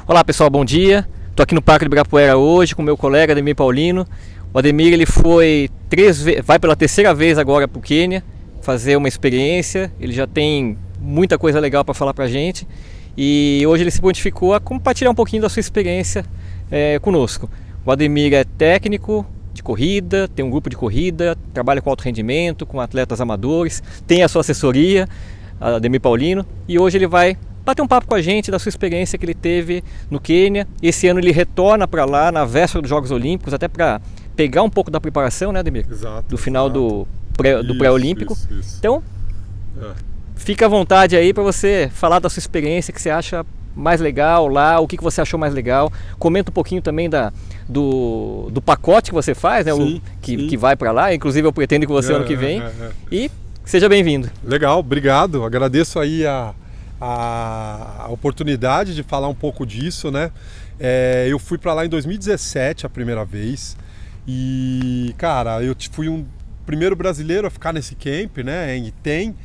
Olá pessoal, bom dia. Estou aqui no Parque do Ibirapuera hoje com meu colega Ademir Paulino. O Ademir ele vai pela terceira vez agora para o Quênia fazer uma experiência. Ele já tem muita coisa legal para falar para a gente e hoje ele se prontificou a compartilhar um pouquinho da sua experiência conosco. O Ademir é técnico de corrida, tem um grupo de corrida, trabalha com alto rendimento, com atletas amadores, tem a sua assessoria, Ademir Paulino, e hoje ele vai bater um papo com a gente da sua experiência que ele teve no Quênia. Esse ano ele retorna para lá na véspera dos Jogos Olímpicos, até para pegar um pouco da preparação, né, Ademir? Exato. Do final do pré-olímpico. Isso. Então, fica à vontade aí para você falar da sua experiência, que você acha mais legal lá, o que você achou mais legal. Comenta um pouquinho também do pacote que você faz, né? Sim. Que vai para lá. Inclusive eu pretendo que você ano que vem. E seja bem-vindo. Legal, obrigado. Agradeço aí a oportunidade de falar um pouco disso, né? Eu fui para lá em 2017 a primeira vez e, cara, eu fui um primeiro brasileiro a ficar nesse camp, né? Em Iten.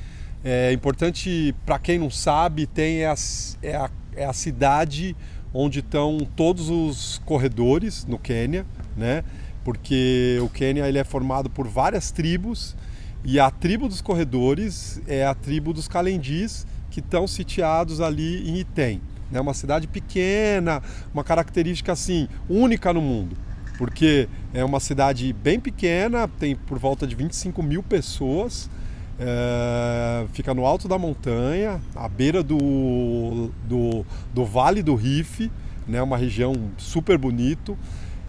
É importante, para quem não sabe, Iten é a cidade onde estão todos os corredores no Quênia, né? Porque o Quênia ele é formado por várias tribos e a tribo dos corredores é a tribo dos Kalendis, que estão sitiados ali em Iten. É uma cidade pequena, uma característica assim única no mundo, porque é uma cidade bem pequena, tem por volta de 25 mil pessoas, fica no alto da montanha, à beira do Vale do Rift, né, uma região super bonito.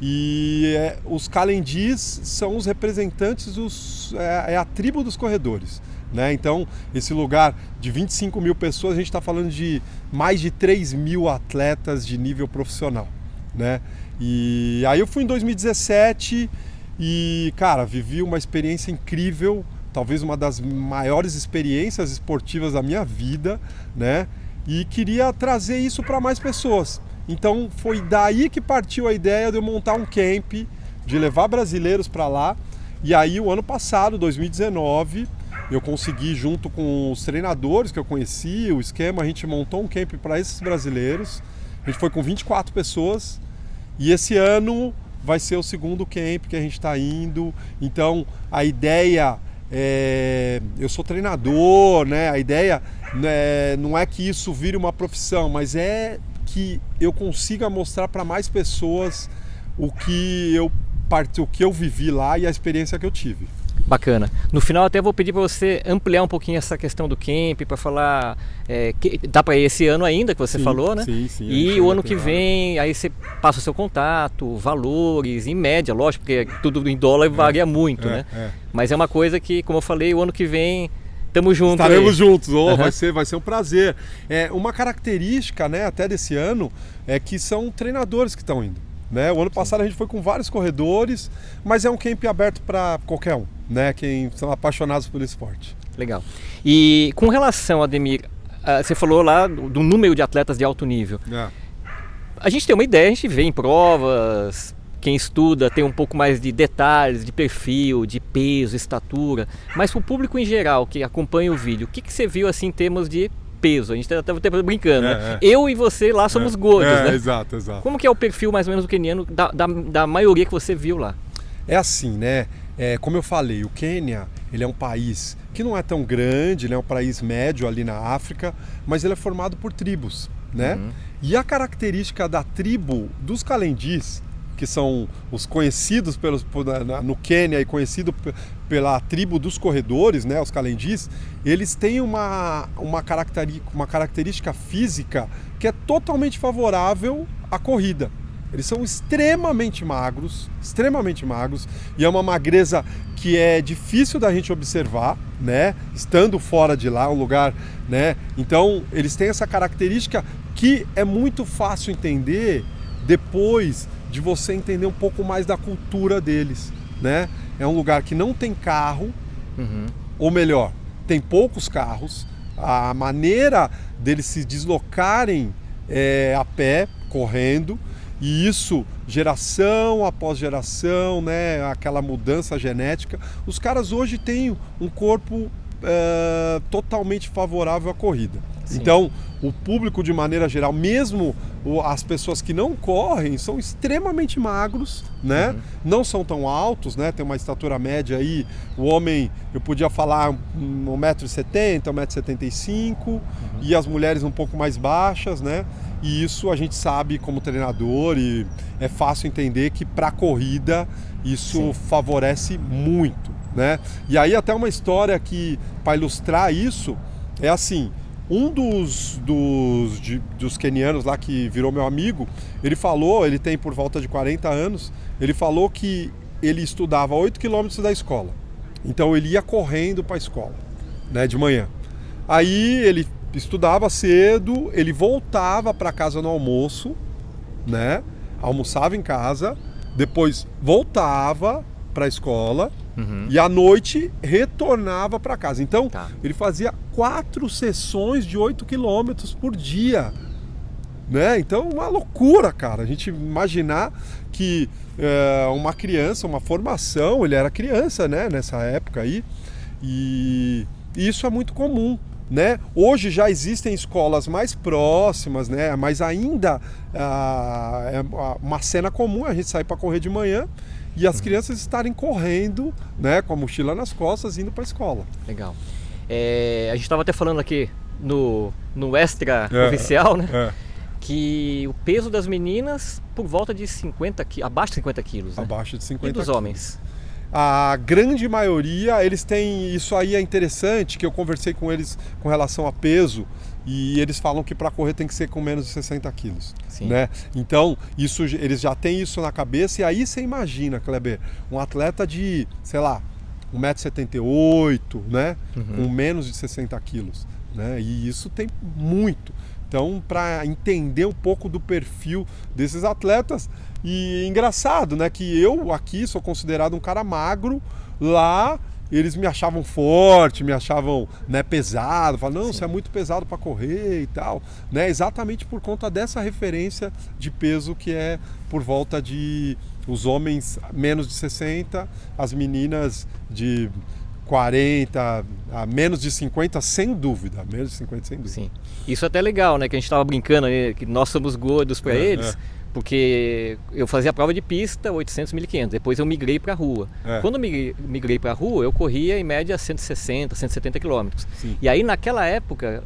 E os Kalendis são os representantes, é a tribo dos corredores. Né? Então, esse lugar de 25 mil pessoas, a gente está falando de mais de 3 mil atletas de nível profissional. Né? E aí eu fui em 2017 e, cara, vivi uma experiência incrível, talvez uma das maiores experiências esportivas da minha vida, né? E queria trazer isso para mais pessoas. Então foi daí que partiu a ideia de eu montar um camp, de levar brasileiros para lá. E aí o ano passado, 2019, eu consegui, junto com os treinadores que eu conheci, o esquema, a gente montou um camp para esses brasileiros. A gente foi com 24 pessoas e esse ano vai ser o segundo camp que a gente está indo. Então a ideia eu sou treinador, né? A ideia não é que isso vire uma profissão, mas é que eu consiga mostrar para mais pessoas o que eu vivi lá e a experiência que eu tive. Bacana. No final até vou pedir para você ampliar um pouquinho essa questão do camp, para falar que dá para ir esse ano ainda, que você falou, né? Sim. E o ano que vem, aí você passa o seu contato, valores, em média, lógico, porque tudo em dólar varia muito, né? Mas é uma coisa que, como eu falei, o ano que vem estamos juntos. Estaremos juntos, vai ser um prazer. Uma característica, né, até desse ano é que são treinadores que estão indo. Né? O ano passado a gente foi com vários corredores, mas é um camp aberto para qualquer um, né? Quem são apaixonados pelo esporte. Legal. E com relação, Ademir, você falou lá do número de atletas de alto nível. A gente tem uma ideia, a gente vê em provas, quem estuda tem um pouco mais de detalhes, de perfil, de peso, estatura, mas para o público em geral que acompanha o vídeo, o que você viu assim em termos de peso? A gente estava até brincando, né? Eu e você lá somos gordos, né? Exato. Como que é o perfil mais ou menos do queniano da maioria que você viu lá? É assim, né? Como eu falei, o Quênia, ele é um país que não é tão grande, né? É um país médio ali na África, mas ele é formado por tribos, né? E a característica da tribo dos Kalendis, que são os conhecidos no Quênia e conhecido pela tribo dos corredores, né, os Kalendis, eles têm uma característica física que é totalmente favorável à corrida. Eles são extremamente magros, e é uma magreza que é difícil da gente observar, né, estando fora de lá, um lugar, né, então eles têm essa característica que é muito fácil entender depois de você entender um pouco mais da cultura deles, né? É um lugar que não tem carro, ou melhor, tem poucos carros, a maneira deles se deslocarem é a pé, correndo, e isso, geração após geração, né? Aquela mudança genética. Os caras hoje têm um corpo totalmente favorável à corrida. Sim. Então, o público de maneira geral, mesmo as pessoas que não correm, são extremamente magros, né? Não são tão altos, né? Tem uma estatura média aí, o homem, eu podia falar 1,70m, 1,75m, e as mulheres um pouco mais baixas, né? E isso a gente sabe como treinador e é fácil entender que para a corrida isso favorece muito, né? E aí até uma história que, para ilustrar isso, é assim, um dos quenianos lá que virou meu amigo, ele falou, ele tem por volta de 40 anos, ele falou que ele estudava 8 quilômetros da escola. Então ele ia correndo para a escola, né, de manhã. Aí ele estudava cedo, ele voltava para casa no almoço, né? Almoçava em casa, depois voltava para a escola e à noite retornava para casa. Então ele fazia 4 sessões de 8 quilômetros por dia, né? Então uma loucura, cara. A gente imaginar que uma criança, uma formação, ele era criança, né? Nessa época aí, e isso é muito comum. Né? Hoje já existem escolas mais próximas, né? Mas ainda é uma cena comum a gente sair para correr de manhã e as crianças estarem correndo, né? Com a mochila nas costas, indo para a escola. Legal. A gente estava até falando aqui no extra oficial, né? Que o peso das meninas por volta de 50 quilos, abaixo de 50 quilos. Né? Abaixo de 50 e dos quilos. homens? A grande maioria, eles têm, isso aí é interessante, que eu conversei com eles com relação a peso, e eles falam que para correr tem que ser com menos de 60 quilos, né? Então, isso, eles já têm isso na cabeça, e aí você imagina, Kleber, um atleta de, sei lá, 1,78m, né? Com menos de 60 quilos, né? E isso tem muito. Então, para entender um pouco do perfil desses atletas, e engraçado, né, que eu aqui sou considerado um cara magro, lá eles me achavam forte, me achavam, né, pesado, falavam, não, você é muito pesado para correr e tal, né, exatamente por conta dessa referência de peso que é por volta de os homens menos de 60, as meninas de 40, a menos de 50, sem dúvida. Menos de 50, sem dúvida. Sim. Isso é até legal, né? Que a gente estava brincando aí, que nós somos gordos para eles, porque eu fazia a prova de pista 800, 1500, depois eu migrei para a rua. Quando eu migrei para a rua, eu corria em média 160, 170 quilômetros. E aí naquela época,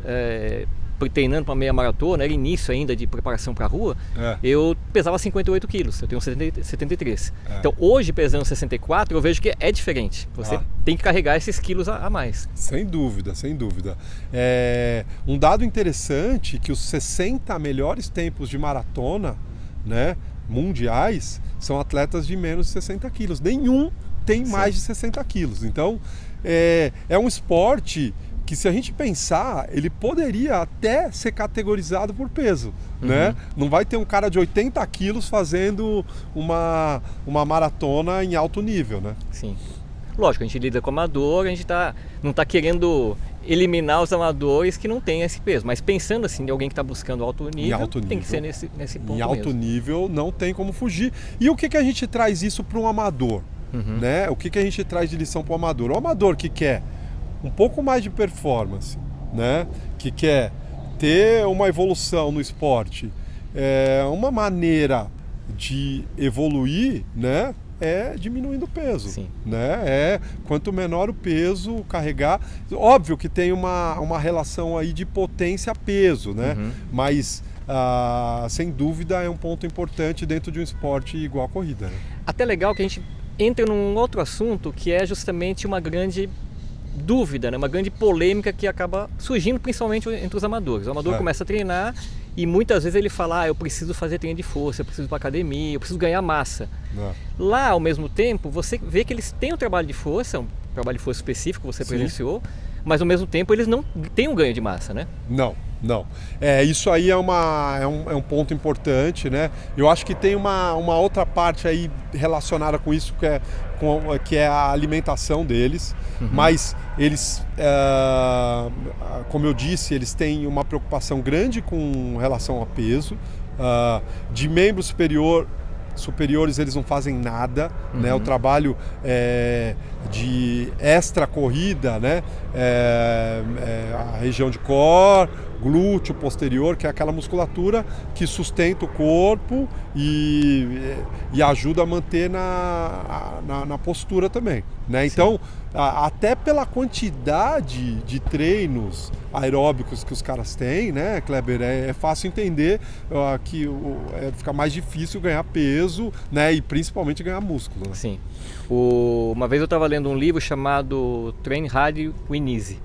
treinando para meia maratona, era início ainda de preparação para a rua, eu pesava 58 quilos, eu tenho 73. Então hoje, pesando 64, eu vejo que é diferente. Você tem que carregar esses quilos a mais. Sem dúvida, sem dúvida. Um dado interessante, que os 60 melhores tempos de maratona, né, mundiais, são atletas de menos de 60 quilos. Nenhum tem mais de 60 quilos. Então, é um esporte que, se a gente pensar, ele poderia até ser categorizado por peso, né? Não vai ter um cara de 80 quilos fazendo uma maratona em alto nível, né? Sim. Lógico, a gente lida com amador, a gente não está querendo eliminar os amadores que não têm esse peso, mas pensando assim, de alguém que está buscando alto nível, tem que ser nesse ponto em alto mesmo. nível não tem como fugir. E o que a gente traz isso para um amador? Né? O que a gente traz de lição para o amador? O amador que quer um pouco mais de performance, né? Que quer ter uma evolução no esporte, uma maneira de evoluir, né? É diminuindo o peso, né? Quanto menor o peso, carregar. Óbvio que tem uma relação aí de potência-peso, né? Mas sem dúvida é um ponto importante dentro de um esporte igual a corrida, né? Até legal que a gente entra num outro assunto que é justamente uma grande dúvida, né? Uma grande polêmica que acaba surgindo principalmente entre os amadores. O amador começa a treinar e muitas vezes ele fala, eu preciso fazer treino de força, eu preciso ir para academia, eu preciso ganhar massa. Lá, ao mesmo tempo, você vê que eles têm um trabalho de força, específico que você presenciou, mas ao mesmo tempo eles não têm um ganho de massa, né? Não. Isso aí é um ponto importante, né? Eu acho que tem uma outra parte aí relacionada com isso, que é a alimentação deles, mas eles, como eu disse, eles têm uma preocupação grande com relação a peso, de membro superiores eles não fazem nada, né? O trabalho de extra corrida, né? A região de core, glúteo posterior, que é aquela musculatura que sustenta o corpo e ajuda a manter na postura também, né? Então, até pela quantidade de treinos aeróbicos que os caras têm, né, Kleber, é fácil entender que fica mais difícil ganhar peso, né, e principalmente ganhar músculo. Né? Sim. Uma vez eu estava lendo um livro chamado Train Hard Win Easy.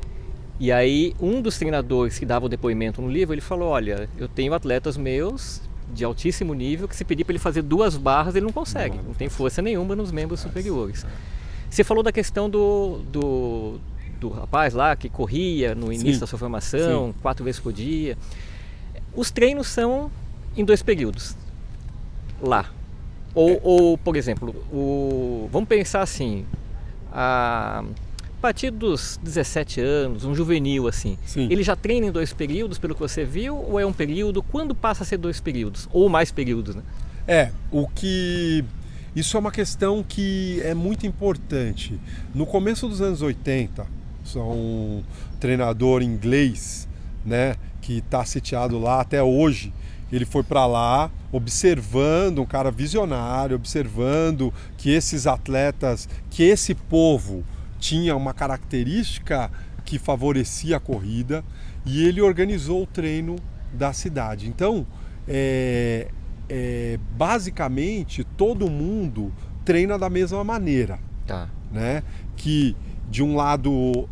E aí um dos treinadores que dava o depoimento no livro, ele falou, olha, eu tenho atletas meus de altíssimo nível que se pedir para ele fazer 2 barras ele não consegue, não tem força nenhuma nos membros superiores. Você falou da questão do rapaz lá que corria no início da sua formação, 4 vezes por dia. Os treinos são em 2 períodos, lá. Ou por exemplo, vamos pensar assim, a partir dos 17 anos, um juvenil assim, ele já treina em 2 períodos, pelo que você viu, ou é um período? Quando passa a ser 2 períodos? Ou mais períodos, né? Isso é uma questão que é muito importante. No começo dos anos 80, um treinador inglês, né, que está sitiado lá até hoje, ele foi para lá observando, um cara visionário, observando que esses atletas, que esse povo tinha uma característica que favorecia a corrida, e ele organizou o treino da cidade. Então, basicamente, todo mundo treina da mesma maneira. Né? Que, de um lado,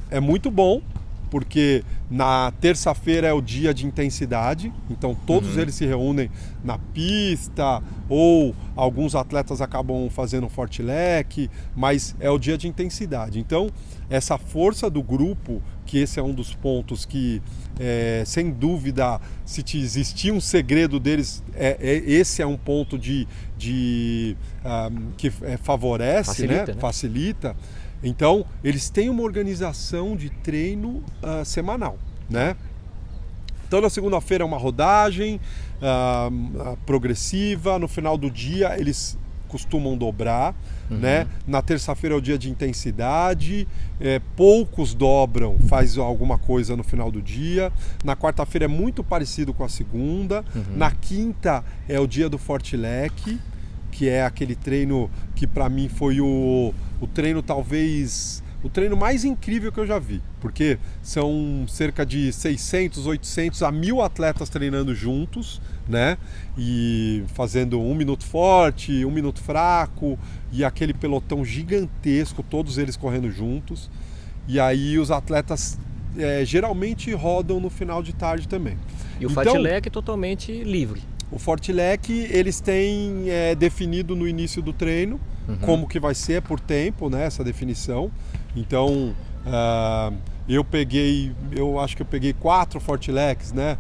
é muito bom, porque na terça-feira é o dia de intensidade, então todos eles se reúnem na pista, ou alguns atletas acabam fazendo fartlek, mas é o dia de intensidade. Então, essa força do grupo, que esse é um dos pontos que, sem dúvida, se existir um segredo deles, esse é um ponto que favorece, facilita, né? Facilita. Então, eles têm uma organização de treino semanal, né? Então, na segunda-feira é uma rodagem progressiva, no final do dia eles costumam dobrar, né? Na terça-feira é o dia de intensidade, poucos dobram, faz alguma coisa no final do dia. Na quarta-feira é muito parecido com a segunda. Na quinta é o dia do fartlek, que é aquele treino que para mim foi o treino, talvez o treino mais incrível que eu já vi, porque são cerca de 600, 800 a 1000 atletas treinando juntos, né? E fazendo 1 minuto forte, 1 minuto fraco, e aquele pelotão gigantesco, todos eles correndo juntos. E aí os atletas geralmente rodam no final de tarde também. E o fartlek é totalmente livre. O fartlek eles têm definido no início do treino como que vai ser por tempo, né, essa definição. Então eu acho que eu peguei 4 fartleks, né?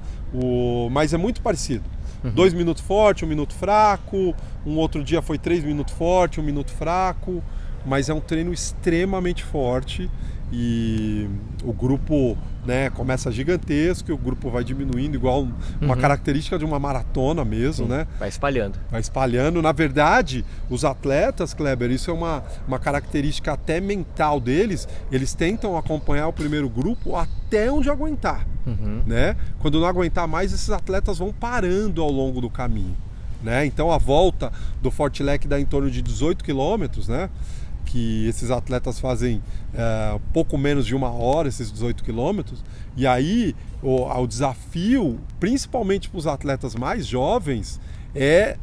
Mas é muito parecido. 2 minutos forte, 1 minuto fraco, um outro dia foi 3 minutos forte, 1 minuto fraco, mas é um treino extremamente forte. E o grupo, né, começa gigantesco e o grupo vai diminuindo, igual uma característica de uma maratona mesmo, né? Vai espalhando. Vai espalhando. Na verdade, os atletas, Kleber, isso é uma característica até mental deles, eles tentam acompanhar o primeiro grupo até onde aguentar, né? Quando não aguentar mais, esses atletas vão parando ao longo do caminho, né? Então a volta do fartlek dá em torno de 18 quilômetros, né? Que esses atletas fazem pouco menos de 1 hora, esses 18 quilômetros. E aí o desafio, principalmente para os atletas mais jovens, é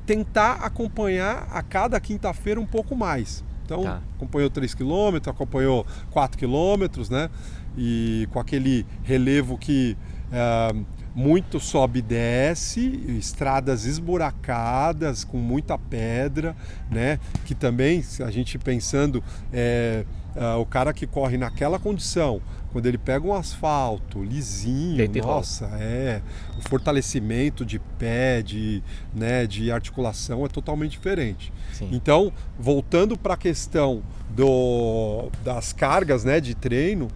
tentar acompanhar a cada quinta-feira um pouco mais. Então, acompanhou 3 quilômetros, acompanhou 4 quilômetros, né? E com aquele relevo que muito sobe e desce, estradas esburacadas, com muita pedra, né? Que também, a gente pensando, o cara que corre naquela condição, quando ele pega um asfalto lisinho, nossa, o fortalecimento de pé, de articulação é totalmente diferente. Sim. Então, voltando para a questão das cargas, né, de treino,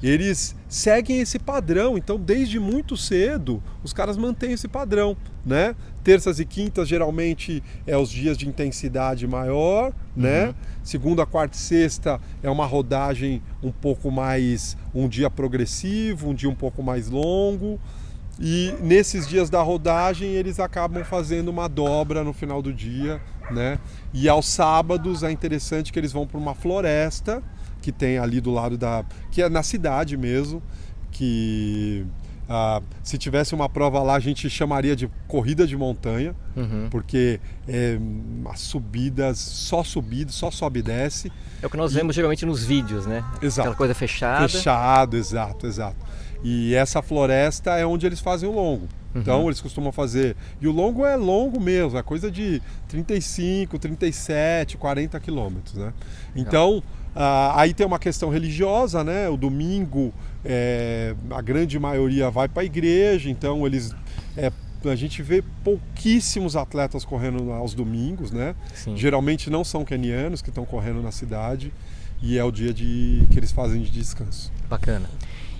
eles seguem esse padrão. Então, desde muito cedo, os caras mantêm esse padrão, né? Terças e quintas, geralmente, é os dias de intensidade maior, né? Segunda, quarta e sexta é uma rodagem um pouco mais, um dia progressivo, um dia um pouco mais longo. E nesses dias da rodagem, eles acabam fazendo uma dobra no final do dia, né? E aos sábados é interessante que eles vão para uma floresta que tem ali do lado que é na cidade mesmo, que se tivesse uma prova lá a gente chamaria de corrida de montanha, porque as subidas, só sobe e desce. É o que nós vemos geralmente nos vídeos, né? Exato. Aquela coisa fechada. Fechado, exato. E essa floresta é onde eles fazem o longo. Então eles costumam fazer... E o longo é longo mesmo, é coisa de 35, 37, 40 quilômetros, né? Então, aí tem uma questão religiosa, né? O domingo, a grande maioria vai para a igreja, então a gente vê pouquíssimos atletas correndo aos domingos, né? Sim. Geralmente não são quenianos que estão correndo na cidade, e é o dia que eles fazem de descanso. Bacana.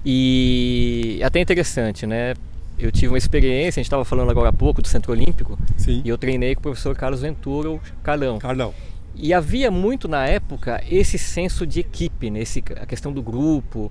E até interessante, né? Eu tive uma experiência, a gente estava falando agora há pouco do Centro Olímpico. Sim. E eu treinei com o professor Carlos Ventura, o Carlão. Carlão. E havia muito na época esse senso de equipe, né? A questão do grupo.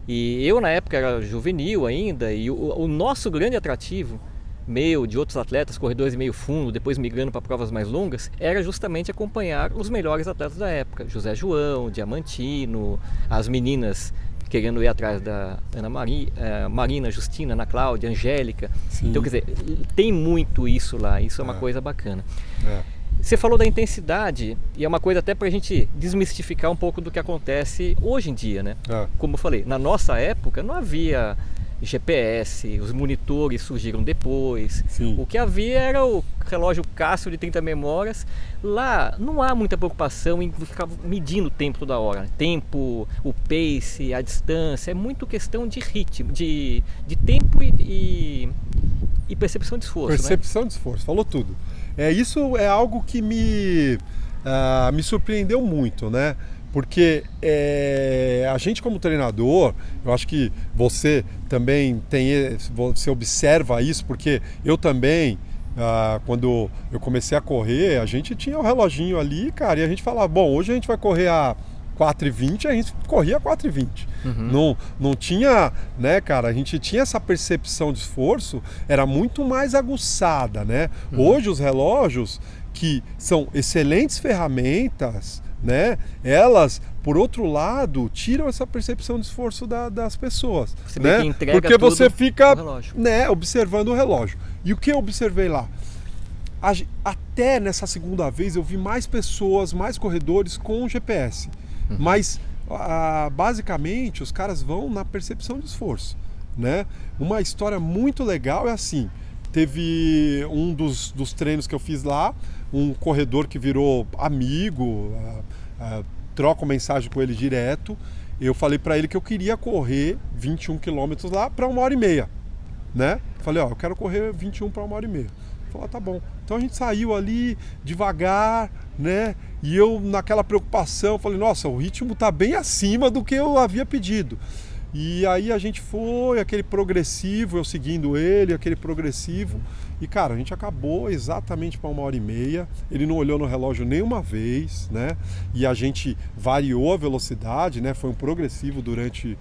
E eu na época era juvenil ainda, e o nosso grande atrativo, meu, de outros atletas, corredores de meio fundo, depois migrando para provas mais longas, era justamente acompanhar os melhores atletas da época. José João, Diamantino, as meninas querendo ir atrás da Ana Maria, Marina, Justina, Ana Cláudia, Angélica. Sim. Então, quer dizer, tem muito isso lá, isso é uma coisa bacana. Você falou da intensidade, e é uma coisa até para a gente desmistificar um pouco do que acontece hoje em dia, né? Como eu falei, na nossa época não havia GPS, os monitores surgiram depois. Sim. O que havia era o relógio Casio de 30 memórias. Lá não há muita preocupação em ficar medindo o tempo toda hora. Tempo, o pace, a distância, é muito questão de ritmo, de tempo e percepção de esforço. Percepção de esforço, falou tudo. Isso é algo que me surpreendeu muito, né? Porque a gente como treinador, eu acho que você também você observa isso, porque eu também, quando eu comecei a correr, a gente tinha o reloginho ali, cara, e a gente falava, bom, hoje a gente vai correr a 4h20, a gente corria a 4h20. Não tinha, né, cara, a gente tinha essa percepção de esforço, era muito mais aguçada, né? Hoje os relógios, que são excelentes ferramentas, né? Elas, por outro lado, tiram essa percepção de esforço das pessoas, você né? que entrega porque você tudo fica, no relógio, né, observando o relógio. E o que eu observei lá? Até nessa segunda vez eu vi mais pessoas, mais corredores com GPS, mas basicamente os caras vão na percepção de esforço, né? Uma história muito legal é assim. Teve um dos treinos que eu fiz lá, um corredor que virou amigo, troco mensagem com ele direto. Eu falei para ele que eu queria correr 21 quilômetros lá para 1h30, né? Falei, eu quero correr 21 para 1h30. Ele falou, tá bom. Então a gente saiu ali devagar, né? E eu naquela preocupação, falei, nossa, o ritmo tá bem acima do que eu havia pedido. E aí a gente foi, aquele progressivo, eu seguindo ele, aquele progressivo. E, cara, a gente acabou exatamente para 1h30. Ele não olhou no relógio nenhuma vez, né? E a gente variou a velocidade, né? Foi um progressivo durante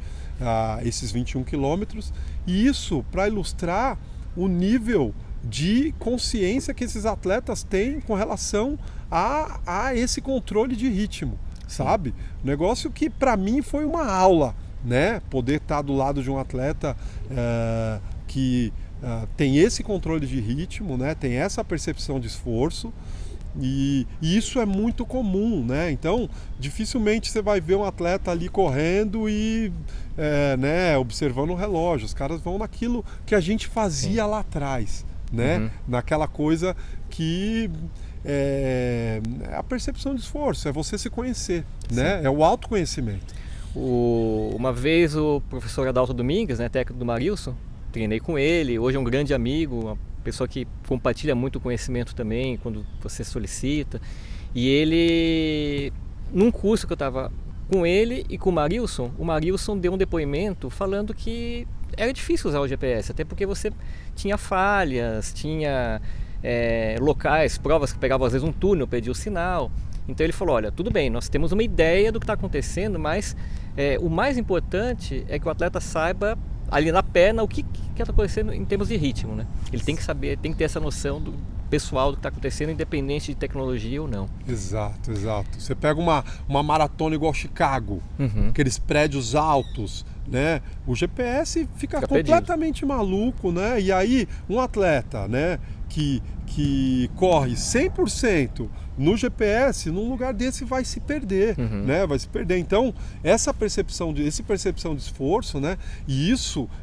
esses 21 quilômetros. E isso para ilustrar o nível de consciência que esses atletas têm com relação a esse controle de ritmo, sabe? Negócio que para mim foi uma aula, né? Poder estar do lado de um atleta que tem esse controle de ritmo, né? Tem essa percepção de esforço, e isso é muito comum, né? Então dificilmente você vai ver um atleta ali correndo e né, observando o relógio. Os caras vão naquilo que a gente fazia lá atrás, né? Naquela coisa que é a percepção de esforço, é você se conhecer, né? É o autoconhecimento. Uma vez o professor Adalto Domingues, né, técnico do Marilson, treinei com ele, hoje é um grande amigo, uma pessoa que compartilha muito conhecimento também quando você solicita. E ele, num curso que eu estava com ele e com o Marilson deu um depoimento falando que era difícil usar o GPS, até porque você tinha falhas, tinha locais, provas que pegavam às vezes um túnel, perdia o sinal. Então ele falou, olha, tudo bem, nós temos uma ideia do que está acontecendo, mas o mais importante é que o atleta saiba ali na perna o que está acontecendo em termos de ritmo, né? Ele tem que saber, tem que ter essa noção do pessoal do que está acontecendo, independente de tecnologia ou não. Exato. Você pega uma maratona igual Chicago, aqueles prédios altos, né? O GPS fica completamente maluco, né? E aí um atleta, né, que corre 100% no GPS, num lugar desse vai se perder, né? Vai se perder. Então, essa percepção de esforço, né? E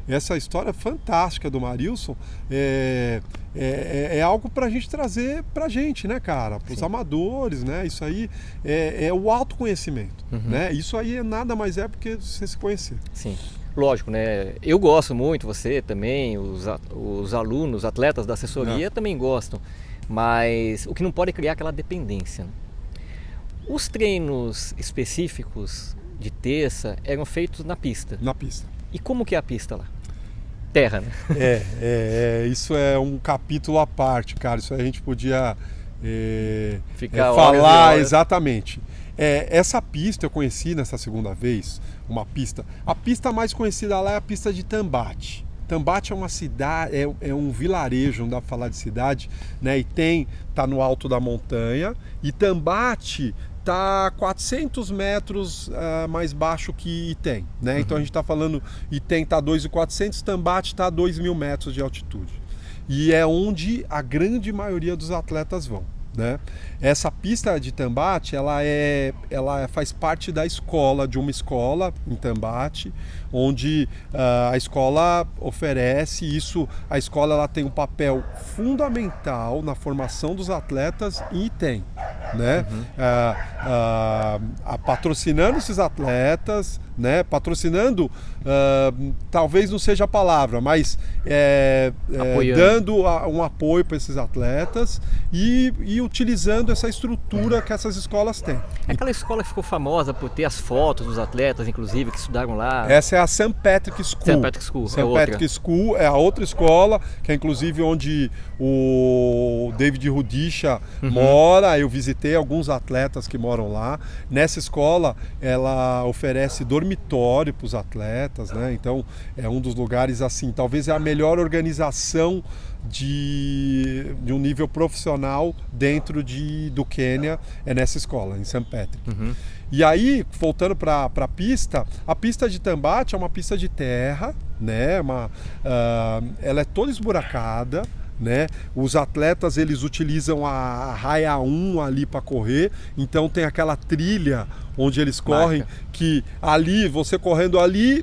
essa história fantástica do Marilson é algo para a gente trazer para a gente, né, cara? Para os amadores, né? Isso aí é o autoconhecimento, né? Isso aí nada mais é porque você se conhecer. Sim. Lógico, né? Eu gosto muito, você também, os alunos, atletas da assessoria também gostam, mas o que não pode é criar aquela dependência, né? Os treinos específicos de terça eram feitos na pista. Na pista. E como que é a pista lá? Terra, né? Isso é um capítulo à parte, cara. Isso aí a gente podia ficar falar horas. Exatamente. Essa pista eu conheci nessa segunda vez, a pista mais conhecida lá é a pista de Tambate. Tambate é uma cidade, é um vilarejo, não dá para falar de cidade, né? E tá no alto da montanha, e Tambate tá 400 metros mais baixo que Item, né? Então a gente está falando, Item tá 2.400, Tambate tá a 2.000 metros de altitude. E é onde a grande maioria dos atletas vão, né? Essa pista de Tambate, ela faz parte de uma escola em Tambate, onde a escola oferece isso. A escola ela tem um papel fundamental na formação dos atletas em Item, né? Patrocinando esses atletas, né? Patrocinando, talvez não seja a palavra, mas dando um apoio para esses atletas e utilizando essa estrutura que essas escolas têm. É aquela escola que ficou famosa por ter as fotos dos atletas, inclusive, que estudaram lá. Essa é a St. Patrick School. St. Patrick School, St. Patrick School é a outra escola, que é inclusive onde o David Rudisha mora. Eu visitei alguns atletas que moram lá. Nessa escola, ela oferece dormitório para os atletas, né? Então, é um dos lugares, assim, talvez é a melhor organização de um nível profissional dentro do Quênia, é nessa escola, em St. Patrick. E aí, voltando para a pista de Tambate é uma pista de terra, né? Ela é toda esburacada, né? Os atletas eles utilizam a raia 1 ali para correr, então tem aquela trilha onde eles correm, que ali, você correndo ali,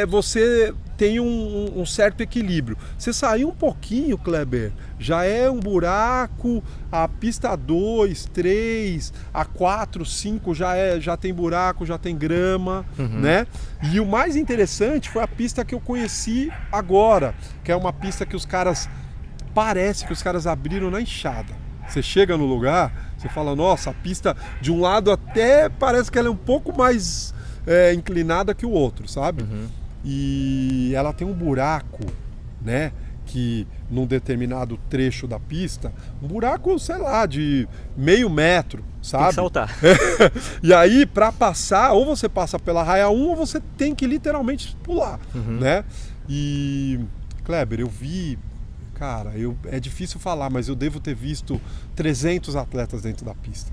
você tem um certo equilíbrio. Você sair um pouquinho, Kleber, já é um buraco. A pista 2, 3, a 4, 5 já tem buraco, já tem grama, né? E o mais interessante foi a pista que eu conheci agora, que é uma pista que parece que os caras abriram na enxada. Você chega no lugar, você fala, nossa, a pista de um lado até parece que ela é um pouco mais inclinada que o outro, sabe? E ela tem um buraco, né? Que num determinado trecho da pista, um buraco, sei lá, de meio metro, sabe? Tem que saltar. E aí, para passar, ou você passa pela raia 1 ou você tem que literalmente pular, né? E, Kleber, eu vi... Cara, é difícil falar, mas eu devo ter visto 300 atletas dentro da pista,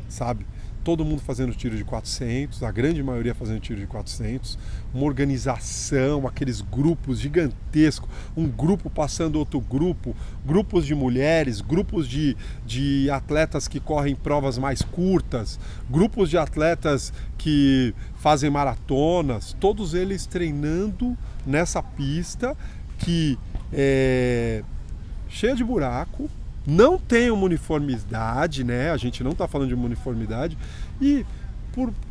sabe? Todo mundo fazendo tiro de 400, a grande maioria fazendo tiro de 400, uma organização, aqueles grupos gigantescos, um grupo passando outro grupo, grupos de mulheres, grupos de atletas que correm provas mais curtas, grupos de atletas que fazem maratonas, todos eles treinando nessa pista que é cheia de buraco, não tem uma uniformidade, né? A gente não está falando de uma uniformidade. E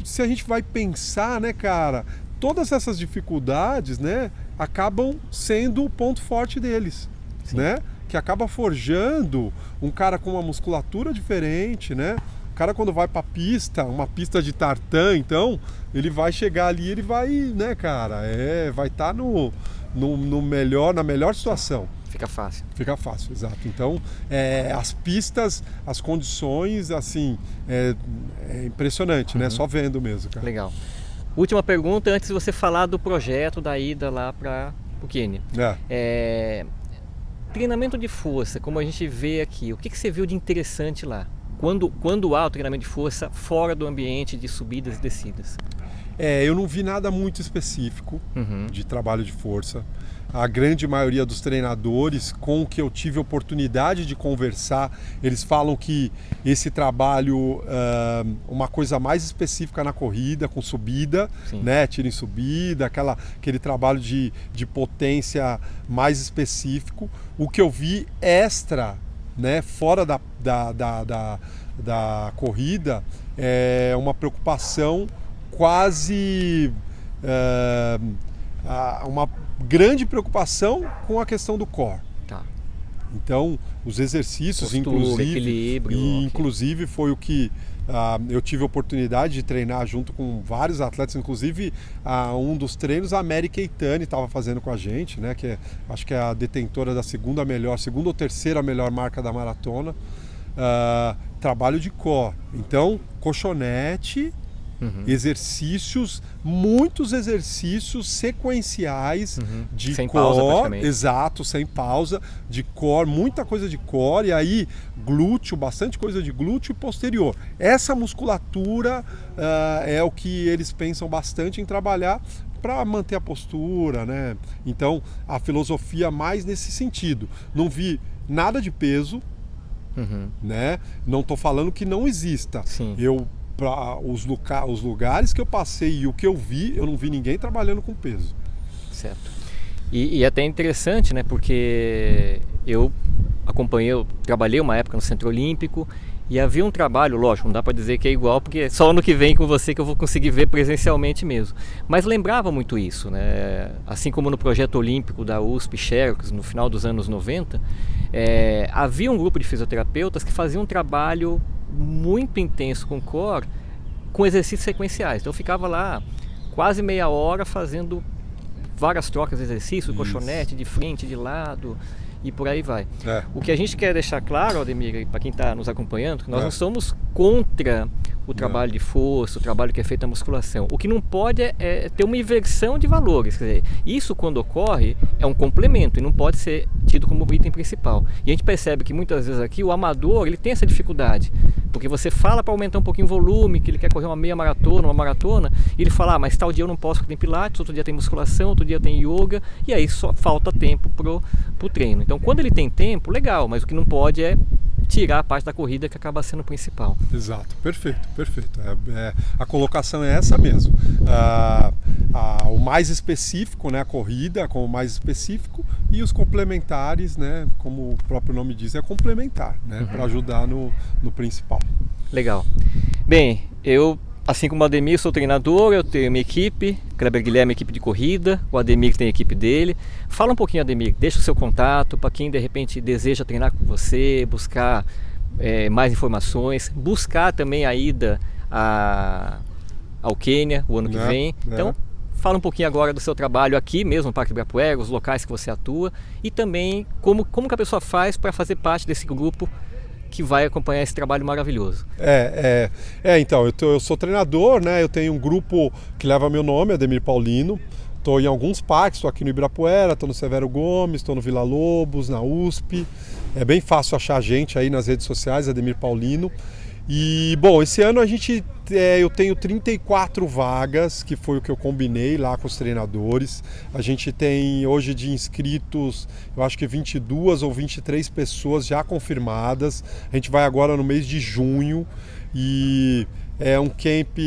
se a gente vai pensar, né, cara, todas essas dificuldades, né, acabam sendo o ponto forte deles, né? Que acaba forjando um cara com uma musculatura diferente, né? O cara quando vai pra pista, uma pista de tartan, então, ele vai chegar ali, ele vai, né, cara, vai estar na melhor situação. Fica fácil. Fica fácil, exato. Então, as pistas, as condições, assim, é impressionante, né? Só vendo mesmo, cara. Legal. Última pergunta, antes de você falar do projeto da ida lá para o Quênia. Treinamento de força, como a gente vê aqui, o que você viu de interessante lá? Quando há o treinamento de força fora do ambiente de subidas e descidas? Eu não vi nada muito específico de trabalho de força. A grande maioria dos treinadores com que eu tive oportunidade de conversar, eles falam que esse trabalho, uma coisa mais específica na corrida, com subida, né? Tiro em subida, aquele trabalho de potência mais específico. O que eu vi extra, né, fora da corrida, é uma preocupação quase... uma grande preocupação com a questão do core. Tá. Então, os exercícios, postura, equilíbrio, inclusive foi o que eu tive a oportunidade de treinar junto com vários atletas, inclusive um dos treinos a Mary Keitany estava fazendo com a gente, né, que acho que é a detentora da segunda ou terceira melhor marca da maratona. Trabalho de core. Então, colchonete, muitos exercícios sequenciais de sem core, pausa praticamente. Exato, sem pausa, de core, muita coisa de core, e aí glúteo, bastante coisa de glúteo e posterior. Essa musculatura é o que eles pensam bastante em trabalhar para manter a postura, né? Então, a filosofia mais nesse sentido. Não vi nada de peso, né? Não estou falando que não exista. Sim. Para os lugares que eu passei e o que eu vi, eu não vi ninguém trabalhando com peso. Certo. E até interessante, né? Porque eu trabalhei uma época no Centro Olímpico e havia um trabalho, lógico, não dá para dizer que é igual, porque é só ano que vem com você que eu vou conseguir ver presencialmente mesmo. Mas lembrava muito isso, né? Assim como no projeto olímpico da USP, Xerox, no final dos anos 90, havia um grupo de fisioterapeutas que faziam um trabalho muito intenso com core, com exercícios sequenciais. Então eu ficava lá quase meia hora fazendo várias trocas de exercício, colchonete, de frente, de lado e por aí vai. O que a gente quer deixar claro, Ademir, para quem está nos acompanhando, que nós não somos contra o trabalho de força, o trabalho que é feito na musculação. O que não pode é ter uma inversão de valores. Quer dizer, isso quando ocorre é um complemento e não pode ser tido como item principal. E a gente percebe que muitas vezes aqui o amador ele tem essa dificuldade, porque você fala para aumentar um pouquinho o volume, que ele quer correr uma meia maratona, uma maratona, e ele fala, mas tal dia eu não posso porque tem pilates, outro dia tem musculação, outro dia tem yoga, e aí só falta tempo pro treino. Então quando ele tem tempo, legal, mas o que não pode é tirar a parte da corrida que acaba sendo principal. Exato, perfeito. A colocação é essa mesmo. O mais específico, né, a corrida como mais específico, e os complementares, né, como o próprio nome diz, é complementar, né, para ajudar no principal. Legal. Bem, eu, assim como o Ademir, sou treinador, eu tenho minha equipe, Kleber Guilherme, equipe de corrida, o Ademir tem a equipe dele. Fala um pouquinho, Ademir, deixa o seu contato para quem de repente deseja treinar com você, buscar mais informações, buscar também a ida ao Quênia o ano que vem. Então, fala um pouquinho agora do seu trabalho aqui mesmo no Parque Ibirapuera, os locais que você atua e também como que a pessoa faz para fazer parte desse grupo que vai acompanhar esse trabalho maravilhoso. Então, eu sou treinador, né? Eu tenho um grupo que leva meu nome, Ademir Paulino. Estou em alguns parques, estou aqui no Ibirapuera, estou no Severo Gomes, estou no Vila Lobos, na USP. É bem fácil achar a gente aí nas redes sociais, Ademir Paulino. E, bom, esse ano eu tenho 34 vagas, que foi o que eu combinei lá com os treinadores. A gente tem hoje de inscritos, eu acho que 22 ou 23 pessoas já confirmadas. A gente vai agora no mês de junho e é um camp,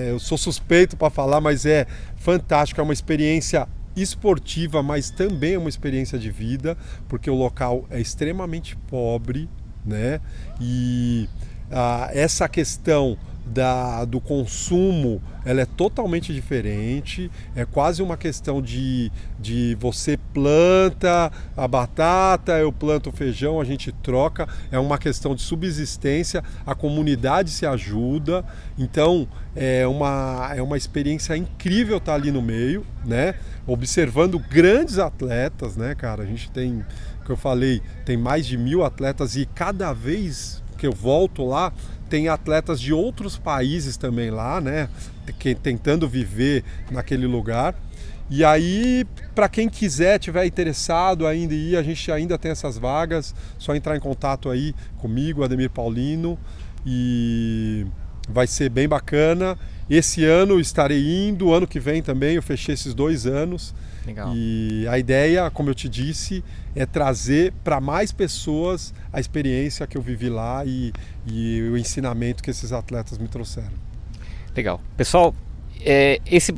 eu sou suspeito para falar, mas é fantástico, é uma experiência esportiva, mas também é uma experiência de vida, porque o local é extremamente pobre, né? E essa questão do consumo, ela é totalmente diferente, é quase uma questão de você planta a batata, eu planto o feijão, a gente troca, é uma questão de subsistência, a comunidade se ajuda, então é uma experiência incrível estar ali no meio, né? Observando grandes atletas, né, cara? A gente tem, que eu falei, tem mais de 1000 atletas e cada vez que eu volto lá, tem atletas de outros países também lá, né? Tentando viver naquele lugar. E aí, para quem quiser, tiver interessado ainda em ir, a gente ainda tem essas vagas. Só entrar em contato aí comigo, Ademir Paulino, e vai ser bem bacana. Esse ano estarei indo, ano que vem também, eu fechei esses 2 anos. Legal. E a ideia, como eu te disse, é trazer para mais pessoas a experiência que eu vivi lá e o ensinamento que esses atletas me trouxeram. Legal. Pessoal, esse